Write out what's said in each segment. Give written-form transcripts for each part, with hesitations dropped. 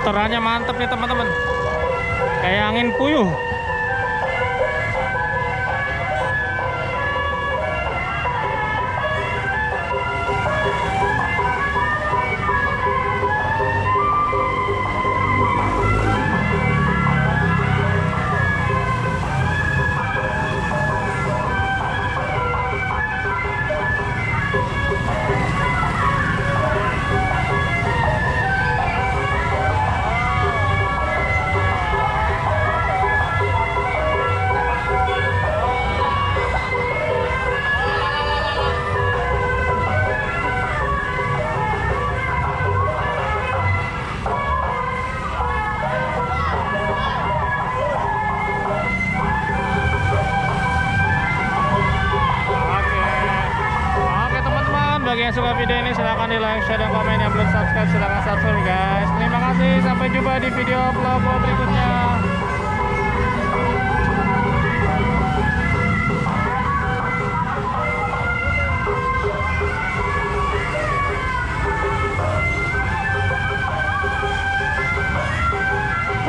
Puterannya mantep nih teman-teman, kayak angin puyuh. Bagi yang suka video ini silahkan di like, share, dan komen. Yang belum subscribe silahkan subscribe guys. Terima kasih, sampai jumpa di video vlog berikutnya.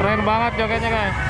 Keren banget jogetnya guys.